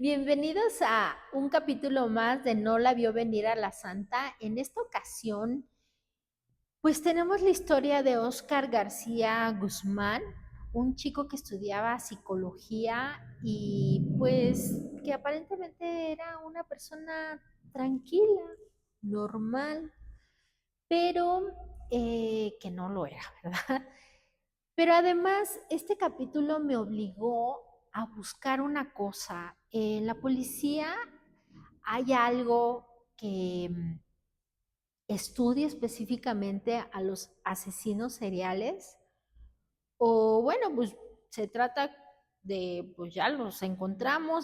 Bienvenidos a un capítulo más de No la vio venir a la Santa. En esta ocasión, pues tenemos la historia de Óscar García Guzmán, un chico que estudiaba psicología y pues que aparentemente era una persona tranquila, normal, pero que no lo era, ¿verdad? Pero además, este capítulo me obligó a buscar una cosa. En la policía hay algo que estudie específicamente a los asesinos seriales o bueno, pues se trata de, pues ya los encontramos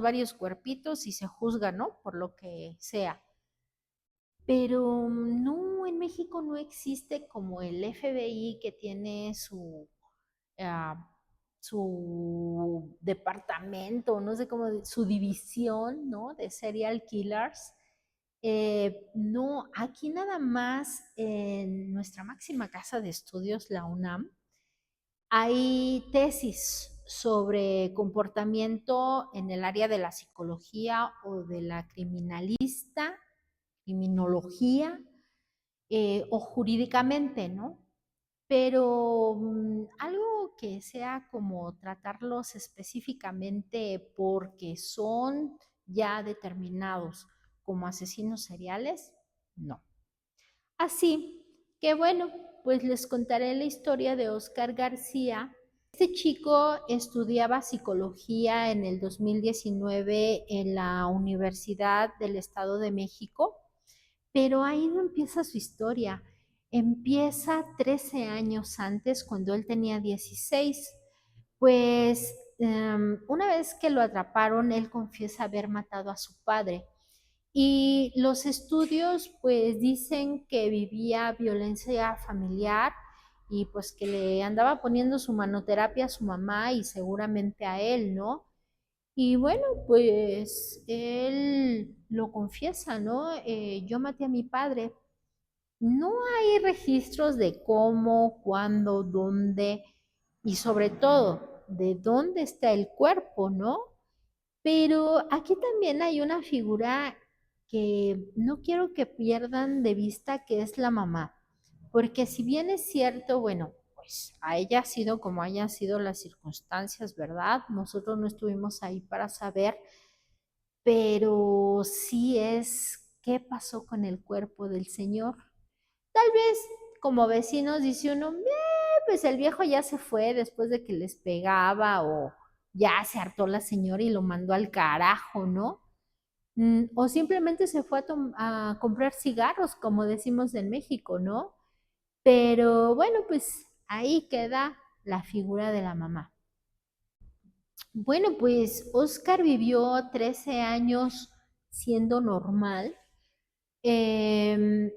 varios cuerpitos y se juzga, ¿no? Por lo que sea. Pero no, en México no existe como el FBI que tiene ah, su departamento, no sé cómo, su división, ¿no? De serial killers. No, aquí nada más en nuestra máxima casa de estudios, la UNAM, hay tesis sobre comportamiento en el área de la psicología o de la criminología o jurídicamente, ¿no? Pero algo que sea como tratarlos específicamente porque son ya determinados como asesinos seriales, no. Así que bueno, pues les contaré la historia de Óscar García. Este chico estudiaba psicología en el 2019 en la Universidad del Estado de México, pero ahí no empieza su historia. Empieza 13 años antes, cuando él tenía 16. Pues una vez que lo atraparon, él confiesa haber matado a su padre. Y los estudios pues dicen que vivía violencia familiar y pues que le andaba poniendo su manoterapia a su mamá y seguramente a él, ¿no? Y bueno, pues él lo confiesa, ¿no? Yo maté a mi padre. No hay registros de cómo, cuándo, dónde y sobre todo de dónde está el cuerpo, ¿no? Pero aquí también hay una figura que no quiero que pierdan de vista, que es la mamá. Porque si bien es cierto, bueno, pues a ella ha sido como hayan sido las circunstancias, ¿verdad? Nosotros no estuvimos ahí para saber, pero sí es qué pasó con el cuerpo del señor. Tal vez como vecinos dice uno, pues el viejo ya se fue después de que les pegaba o ya se hartó la señora y lo mandó al carajo, ¿no? O simplemente se fue a comprar cigarros, como decimos en México, ¿no? Pero bueno, pues ahí queda la figura de la mamá. Bueno, pues Oscar vivió 13 años siendo normal. Em,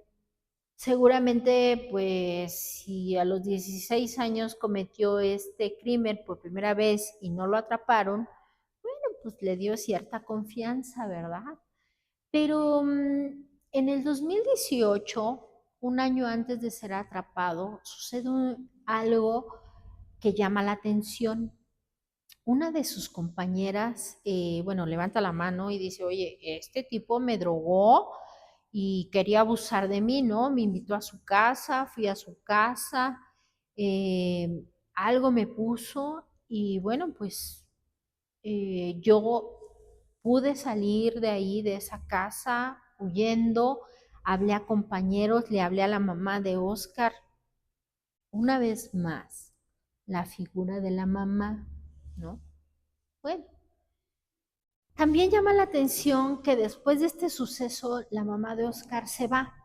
Seguramente, pues, si a los 16 años cometió este crimen por primera vez y no lo atraparon, bueno, pues le dio cierta confianza, ¿verdad? Pero en el 2018, un año antes de ser atrapado, sucede algo que llama la atención. Una de sus compañeras, bueno, levanta la mano y dice, oye, este tipo me drogó y quería abusar de mí, ¿no? Me invitó a su casa, fui a su casa, algo me puso y bueno, pues yo pude salir de ahí, de esa casa, huyendo, hablé a compañeros, le hablé a la mamá de Oscar. Una vez más, la figura de la mamá, ¿no? Bueno, también llama la atención que después de este suceso, la mamá de Oscar se va.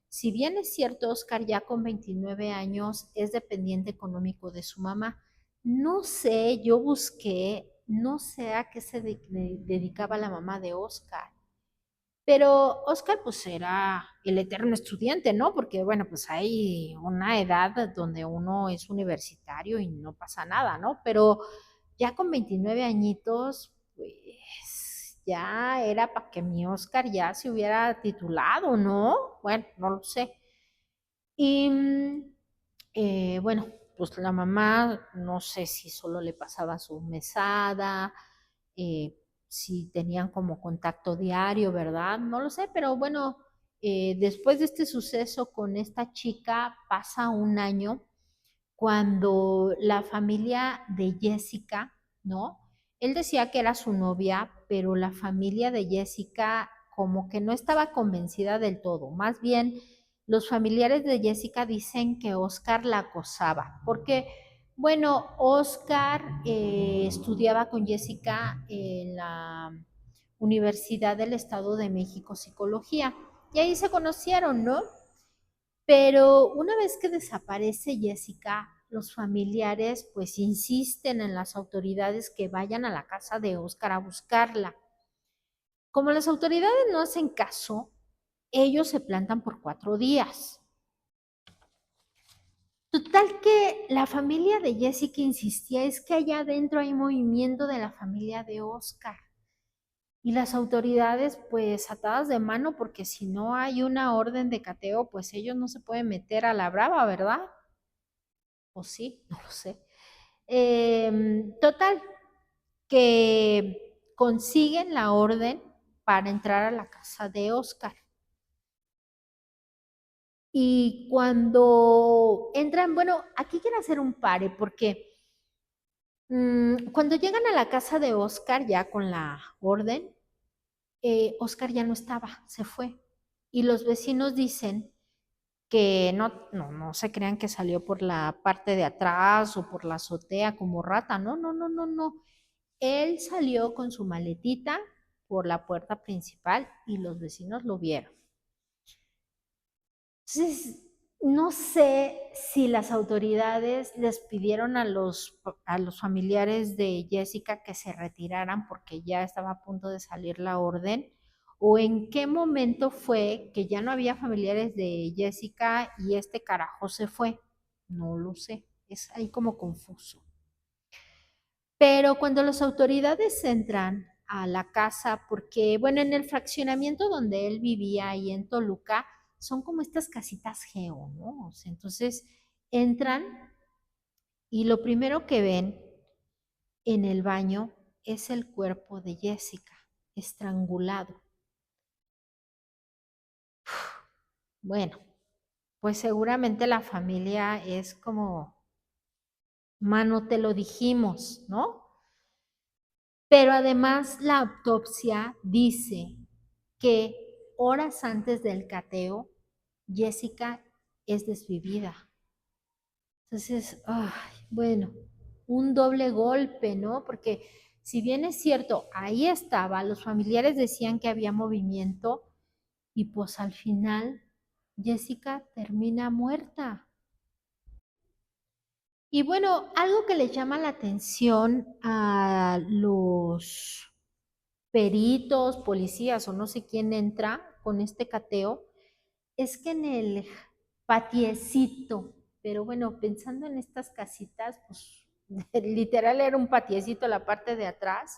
Si bien es cierto, Oscar ya con 29 años es dependiente económico de su mamá. No sé, yo busqué, no sé a qué se dedicaba la mamá de Oscar. Pero Oscar pues era el eterno estudiante, ¿no? Porque bueno, pues hay una edad donde uno es universitario y no pasa nada, ¿no? Pero ya con 29 añitos, pues ya era para que mi Oscar ya se hubiera titulado, ¿no? Bueno, no lo sé. Y bueno, pues la mamá, no sé si solo le pasaba su mesada, eh, si tenían como contacto diario, ¿verdad? No lo sé, pero bueno, después de este suceso con esta chica pasa un año cuando la familia de Jessica, ¿no? Él decía que era su novia, pero la familia de Jessica como que no estaba convencida del todo. Más bien, los familiares de Jessica dicen que Oscar la acosaba, porque, bueno, Oscar estudiaba con Jessica en la Universidad del Estado de México Psicología, y ahí se conocieron, ¿no? Pero una vez que desaparece Jessica, los familiares pues insisten en las autoridades que vayan a la casa de Oscar a buscarla. Como las autoridades no hacen caso, ellos se plantan por 4 días. Total que la familia de Jessica insistía, es que allá adentro hay movimiento de la familia de Oscar. Y las autoridades pues atadas de mano, porque si no hay una orden de cateo, pues ellos no se pueden meter a la brava, ¿verdad? O sí, no lo sé. Total, que consiguen la orden para entrar a la casa de Oscar. Y cuando entran, bueno, aquí quiero hacer un pare porque cuando llegan a la casa de Oscar ya con la orden, Oscar ya no estaba, se fue. Y los vecinos dicen que no se crean que salió por la parte de atrás o por la azotea como rata, no, no, no, no, no. Él salió con su maletita por la puerta principal y los vecinos lo vieron. Entonces, no sé si las autoridades les pidieron a los familiares de Jessica que se retiraran porque ya estaba a punto de salir la orden, o en qué momento fue que ya no había familiares de Jessica y este carajo se fue. No lo sé, es ahí como confuso. Pero cuando las autoridades entran a la casa, porque, bueno, en el fraccionamiento donde él vivía ahí en Toluca, son como estas casitas geo, ¿no? O sea, entonces entran y lo primero que ven en el baño es el cuerpo de Jessica, estrangulado. Bueno, pues seguramente la familia es como, mano, te lo dijimos, ¿no? Pero además la autopsia dice que horas antes del cateo, Jessica es desvivida. Entonces, ay, bueno, un doble golpe, ¿no? Porque si bien es cierto, ahí estaba, los familiares decían que había movimiento y pues al final Jessica termina muerta. Y bueno, algo que le llama la atención a los peritos, policías o no sé quién entra con este cateo, es que en el patiecito, pero bueno, pensando en estas casitas, pues literal era un patiecito la parte de atrás,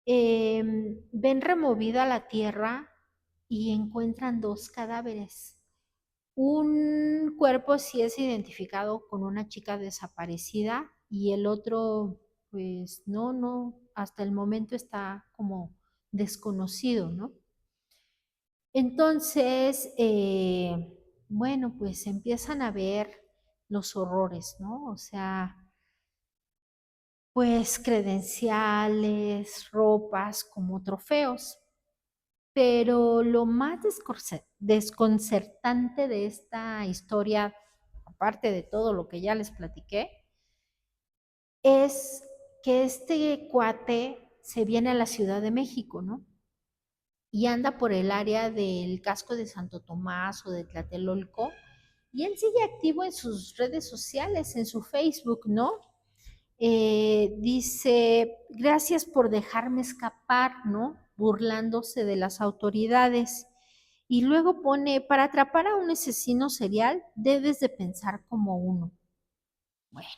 ven removida la tierra y encuentran 2 cadáveres. Un cuerpo sí es identificado con una chica desaparecida y el otro, pues no, hasta el momento está como desconocido, ¿no? Entonces, bueno, pues empiezan a ver los horrores, ¿no? O sea, pues credenciales, ropas como trofeos. Pero lo más desconcertante de esta historia, aparte de todo lo que ya les platiqué, es que este cuate se viene a la Ciudad de México, ¿no? Y anda por el área del casco de Santo Tomás o de Tlatelolco, y él sigue activo en sus redes sociales, en su Facebook, ¿no? Dice, gracias por dejarme escapar, ¿no? Burlándose de las autoridades. Y luego pone, para atrapar a un asesino serial, debes de pensar como uno. Bueno,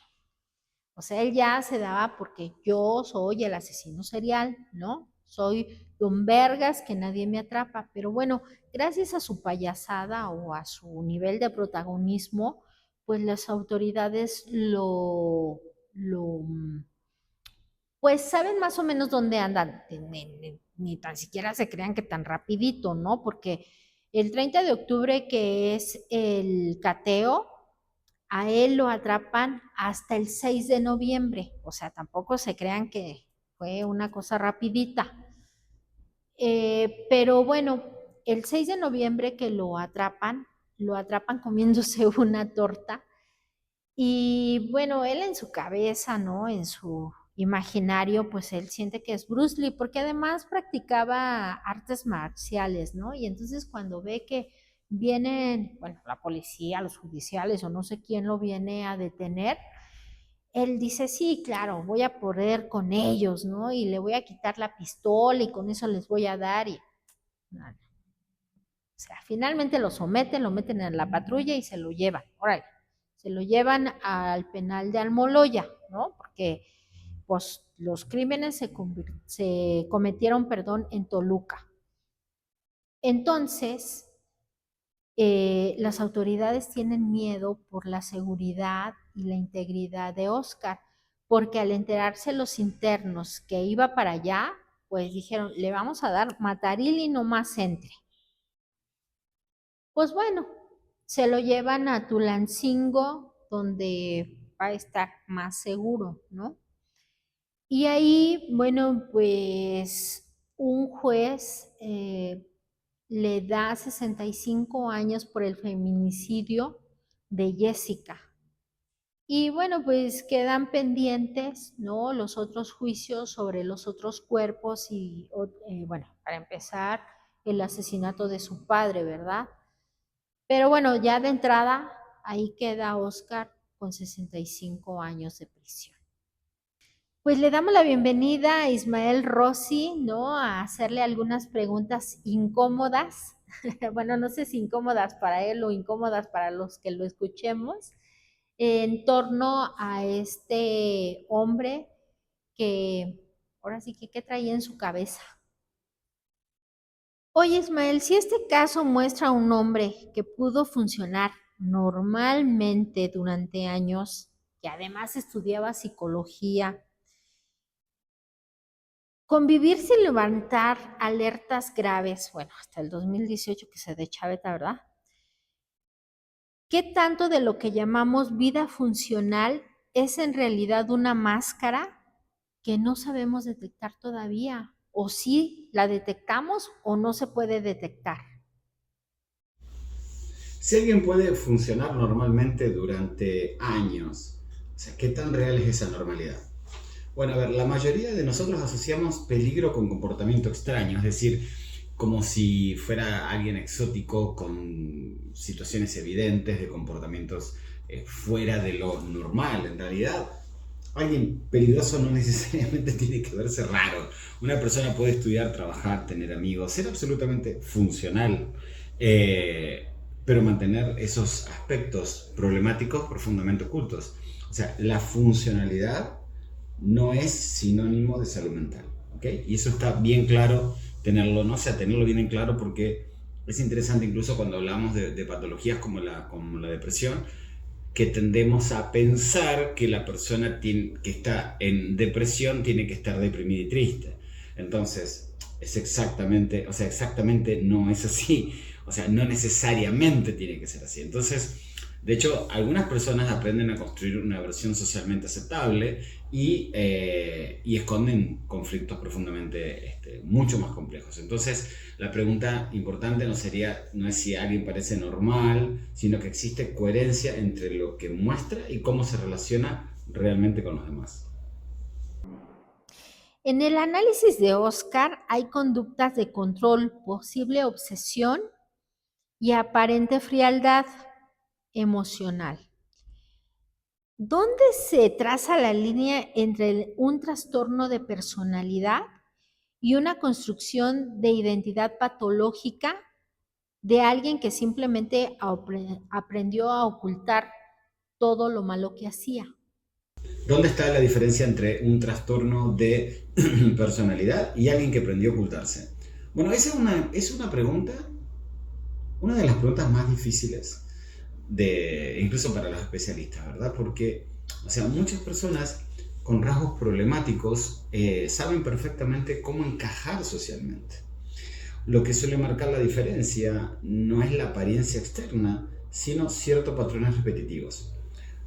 o sea, él ya se daba porque yo soy el asesino serial, ¿no? Soy Don Vergas, que nadie me atrapa. Pero bueno, gracias a su payasada o a su nivel de protagonismo, pues las autoridades lo Pues saben más o menos dónde andan, ni tan siquiera se crean que tan rapidito, ¿no? Porque el 30 de octubre, que es el cateo, a él lo atrapan hasta el 6 de noviembre, o sea, tampoco se crean que fue una cosa rapidita. Pero bueno, el 6 de noviembre que lo atrapan comiéndose una torta y bueno, él en su cabeza, ¿no? En su imaginario, pues él siente que es Bruce Lee, porque además practicaba artes marciales, ¿no? Y entonces cuando ve que vienen, bueno, la policía, los judiciales o no sé quién lo viene a detener, él dice, sí, claro, voy a poder con ellos, ¿no? Y le voy a quitar la pistola y con eso les voy a dar y nada. O sea, finalmente lo someten, lo meten en la patrulla y se lo llevan. Órale, se lo llevan al penal de Almoloya, ¿no? Porque pues, los crímenes se cometieron, perdón, en Toluca. Entonces, las autoridades tienen miedo por la seguridad y la integridad de Oscar, porque al enterarse los internos que iba para allá, pues dijeron, le vamos a dar mataril y no más entre. Pues bueno, se lo llevan a Tulancingo, donde va a estar más seguro, ¿no? Y ahí, bueno, pues un juez le da 65 años por el feminicidio de Jessica. Y bueno, pues quedan pendientes, ¿no? Los otros juicios sobre los otros cuerpos y, bueno, para empezar, el asesinato de su padre, ¿verdad? Pero bueno, ya de entrada, ahí queda Oscar con 65 años de prisión. Pues le damos la bienvenida a Ismael Rossi, ¿no? A hacerle algunas preguntas incómodas. Bueno, no sé si incómodas para él o incómodas para los que lo escuchemos, en torno a este hombre que ahora sí que, ¿qué traía en su cabeza? Oye, Ismael, si este caso muestra a un hombre que pudo funcionar normalmente durante años, que además estudiaba psicología, convivir sin levantar alertas graves, bueno, hasta el 2018 que se de chaveta, ¿verdad? ¿Qué tanto de lo que llamamos vida funcional es en realidad una máscara que no sabemos detectar todavía? ¿O sí la detectamos o no se puede detectar? Si alguien puede funcionar normalmente durante años, o sea, ¿qué tan real es esa normalidad? Bueno, a ver, la mayoría de nosotros asociamos peligro con comportamiento extraño, es decir, como si fuera alguien exótico con situaciones evidentes de comportamientos fuera de lo normal. En realidad, alguien peligroso no necesariamente tiene que verse raro. Una persona puede estudiar, trabajar, tener amigos, ser absolutamente funcional, eh, pero mantener esos aspectos problemáticos profundamente ocultos. O sea, la funcionalidad no es sinónimo de salud mental, ¿ok? Y eso está bien claro tenerlo, no sé, tenerlo bien en claro porque es interesante incluso cuando hablamos de patologías como la depresión, que tendemos a pensar que la persona que está en depresión tiene que estar deprimida y triste. Entonces, es exactamente, o sea, exactamente no es así. O sea, no necesariamente tiene que ser así. Entonces, de hecho, algunas personas aprenden a construir una versión socialmente aceptable y esconden conflictos profundamente mucho más complejos. Entonces, la pregunta importante no es si alguien parece normal, sino que existe coherencia entre lo que muestra y cómo se relaciona realmente con los demás. En el análisis de Oscar hay conductas de control, posible obsesión y aparente frialdad emocional. ¿Dónde se traza la línea entre un trastorno de personalidad y una construcción de identidad patológica de alguien que simplemente aprendió a ocultar todo lo malo que hacía? ¿Dónde está la diferencia entre un trastorno de personalidad y alguien que aprendió a ocultarse? Bueno, esa es una pregunta, una de las preguntas más difíciles incluso para los especialistas, ¿verdad? Porque, o sea, muchas personas con rasgos problemáticos saben perfectamente cómo encajar socialmente. Lo que suele marcar la diferencia no es la apariencia externa, sino ciertos patrones repetitivos.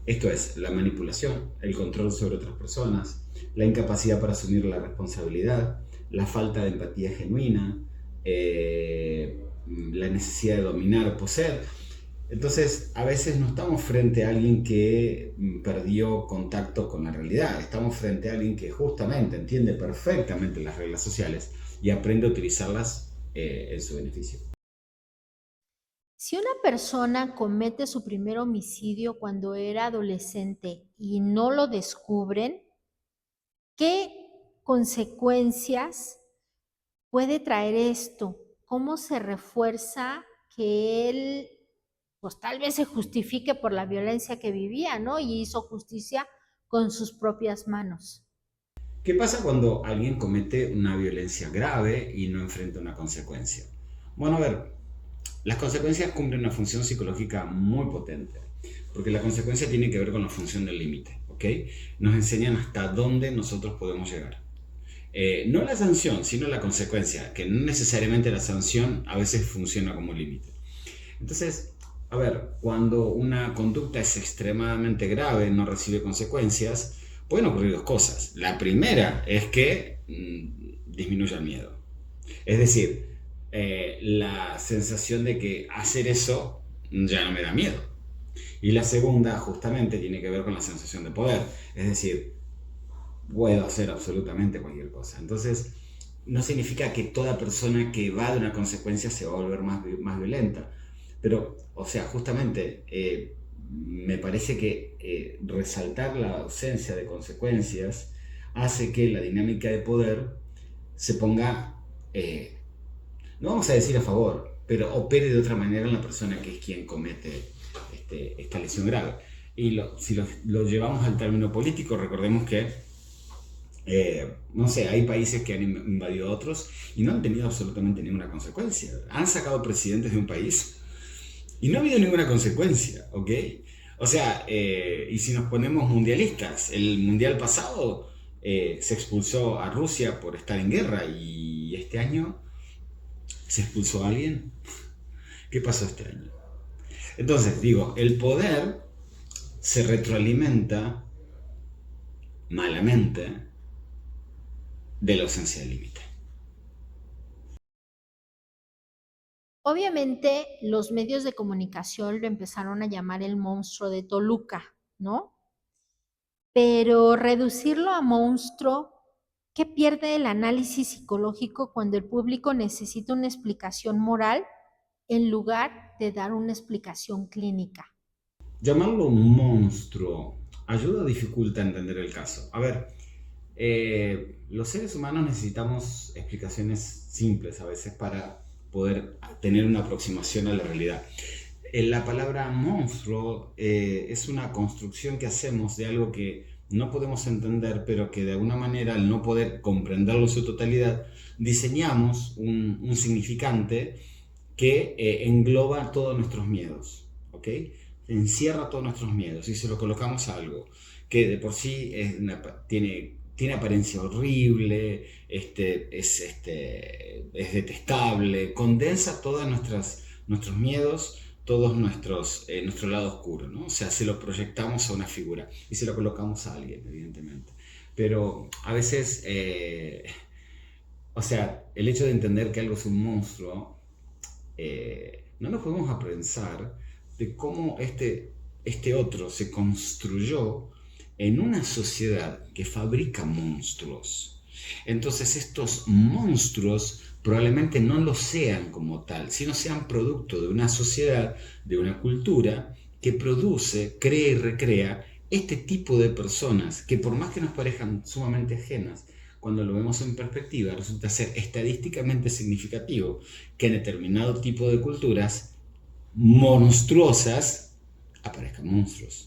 Esto es, la manipulación, el control sobre otras personas, la incapacidad para asumir la responsabilidad, la falta de empatía genuina, la necesidad de dominar o poseer. Entonces, a veces no estamos frente a alguien que perdió contacto con la realidad, estamos frente a alguien que justamente entiende perfectamente las reglas sociales y aprende a utilizarlas en su beneficio. Si una persona comete su primer homicidio cuando era adolescente y no lo descubren, ¿qué consecuencias puede traer esto? ¿Cómo se refuerza que él, pues tal vez se justifique por la violencia que vivía, ¿no? Y hizo justicia con sus propias manos. ¿Qué pasa cuando alguien comete una violencia grave y no enfrenta una consecuencia? Bueno, a ver, las consecuencias cumplen una función psicológica muy potente, porque la consecuencia tiene que ver con la función del límite, ¿ok? Nos enseñan hasta dónde nosotros podemos llegar. No la sanción, sino la consecuencia, que no necesariamente la sanción a veces funciona como límite. Entonces, a ver, cuando una conducta es extremadamente grave, no recibe consecuencias, pueden ocurrir dos cosas. La primera es que disminuye el miedo. Es decir, la sensación de que hacer eso ya no me da miedo. Y la segunda, justamente, tiene que ver con la sensación de poder. Es decir, puedo hacer absolutamente cualquier cosa. Entonces, no significa que toda persona que va de una consecuencia se va a volver más violenta. Pero, o sea, justamente me parece que resaltar la ausencia de consecuencias hace que la dinámica de poder se ponga, no vamos a decir a favor, pero opere de otra manera en la persona que es quien comete esta lesión grave. Y si lo llevamos al término político, recordemos que no sé, hay países que han invadido a otros y no han tenido absolutamente ninguna consecuencia. Han sacado presidentes de un país y no ha habido ninguna consecuencia, ¿ok? O sea, y si nos ponemos mundialistas, el mundial pasado se expulsó a Rusia por estar en guerra y este año se expulsó a alguien. ¿Qué pasó este año? Entonces, digo, el poder se retroalimenta malamente de la ausencia de límite. Obviamente los medios de comunicación lo empezaron a llamar el monstruo de Toluca, ¿no? Pero reducirlo a monstruo, ¿qué pierde el análisis psicológico cuando el público necesita una explicación moral en lugar de dar una explicación clínica? Llamarlo un monstruo ayuda o dificulta entender el caso. A ver, los seres humanos necesitamos explicaciones simples a veces para poder tener una aproximación a la realidad. La palabra monstruo es una construcción que hacemos de algo que no podemos entender, pero que de alguna manera, al no poder comprenderlo en su totalidad, diseñamos un significante que engloba todos nuestros miedos, ¿ok? Encierra todos nuestros miedos y se lo colocamos a algo que de por sí tiene apariencia horrible, es detestable, condensa todos nuestros miedos, todos nuestro lado oscuro, ¿no? O sea, se lo proyectamos a una figura y se lo colocamos a alguien, evidentemente. Pero a veces, o sea, el hecho de entender que algo es un monstruo, no nos podemos a pensar de cómo este otro se construyó en una sociedad que fabrica monstruos. Entonces estos monstruos probablemente no lo sean como tal, sino sean producto de una sociedad, de una cultura que produce, crea y recrea este tipo de personas que por más que nos parezcan sumamente ajenas, cuando lo vemos en perspectiva resulta ser estadísticamente significativo que en determinado tipo de culturas monstruosas aparezcan monstruos.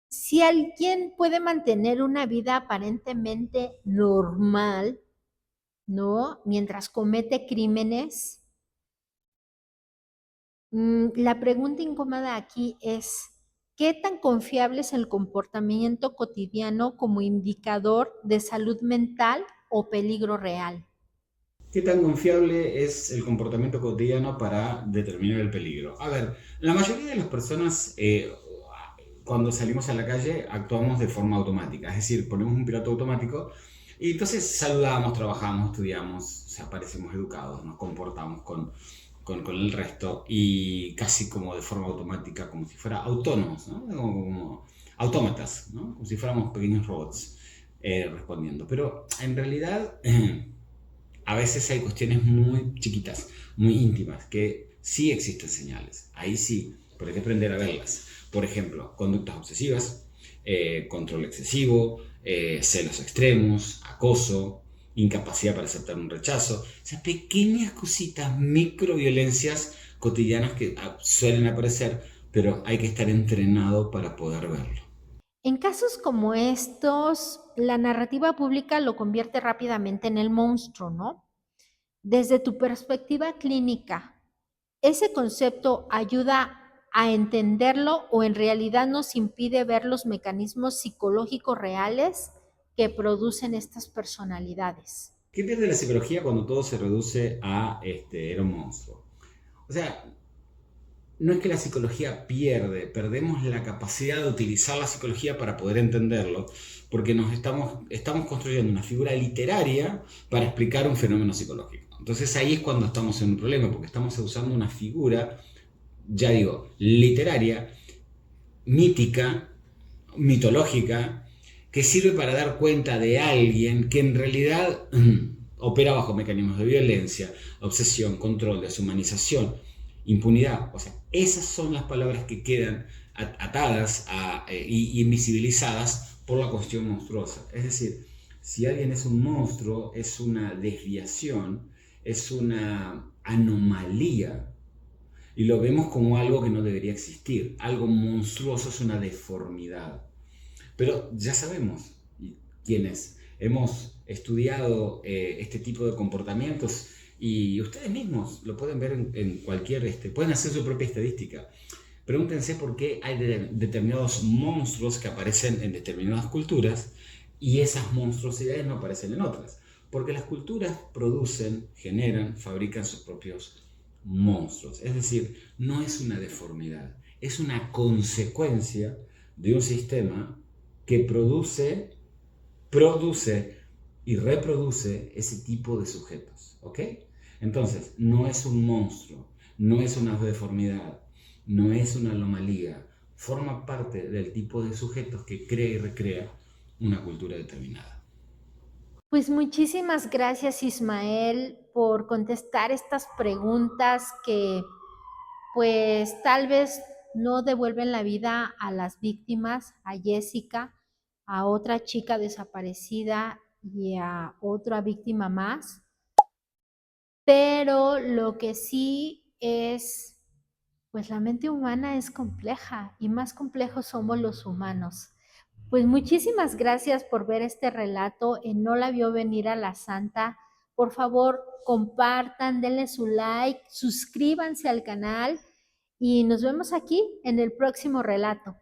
Si alguien puede mantener una vida aparentemente normal, ¿no? Mientras comete crímenes, la pregunta incómoda aquí es, ¿Qué tan confiable es el comportamiento cotidiano como indicador de salud mental o peligro real? ¿Qué tan confiable es el comportamiento cotidiano para determinar el peligro? A ver, la mayoría de las personas cuando salimos a la calle actuamos de forma automática, es decir, ponemos un piloto automático y entonces saludamos, trabajamos, estudiamos, o sea, parecemos educados, nos comportamos con el resto y casi como de forma automática, como si fuera autónomos, ¿no? Como autómatas, ¿no? Como si fuéramos pequeños robots respondiendo. Pero en realidad a veces hay cuestiones muy chiquitas, muy íntimas, que sí existen señales. Ahí sí, pero hay que aprender a verlas. Por ejemplo, conductas obsesivas, control excesivo, celos extremos, acoso, incapacidad para aceptar un rechazo. O sea, pequeñas cositas, microviolencias cotidianas que suelen aparecer, pero hay que estar entrenado para poder verlo. En casos como estos, la narrativa pública lo convierte rápidamente en el monstruo, ¿no? Desde tu perspectiva clínica, ¿ese concepto ayuda a entenderlo o en realidad nos impide ver los mecanismos psicológicos reales que producen estas personalidades? ¿Qué pierde la psicología cuando todo se reduce a era un monstruo? O sea, no es que la psicología perdemos la capacidad de utilizar la psicología para poder entenderlo, porque estamos construyendo una figura literaria para explicar un fenómeno psicológico. Entonces ahí es cuando estamos en un problema, porque estamos usando una figura, ya digo, literaria, mítica, mitológica, que sirve para dar cuenta de alguien que en realidad opera bajo mecanismos de violencia, obsesión, control, deshumanización, impunidad. O sea, esas son las palabras que quedan atadas y invisibilizadas por la cuestión monstruosa. Es decir, si alguien es un monstruo, es una desviación, es una anomalía y lo vemos como algo que no debería existir. Algo monstruoso es una deformidad. Pero ya sabemos quiénes hemos estudiado este tipo de comportamientos y ustedes mismos lo pueden ver en cualquier, pueden hacer su propia estadística. Pregúntense por qué hay determinados monstruos que aparecen en determinadas culturas y esas monstruosidades no aparecen en otras. Porque las culturas producen, generan, fabrican sus propios monstruos. Es decir, no es una deformidad, es una consecuencia de un sistema que produce y reproduce ese tipo de sujetos. ¿Ok? Entonces, no es un monstruo, no es una deformidad, no es una anomalía. Forma parte del tipo de sujetos que crea y recrea una cultura determinada. Pues muchísimas gracias, Ismael, por contestar estas preguntas que pues tal vez no devuelven la vida a las víctimas, a Jessica, a otra chica desaparecida y a otra víctima más, pero lo que sí es, pues la mente humana es compleja y más complejos somos los humanos. Pues muchísimas gracias por ver este relato en No la vio venir a la Santa. Por favor, compartan, denle su like, suscríbanse al canal y nos vemos aquí en el próximo relato.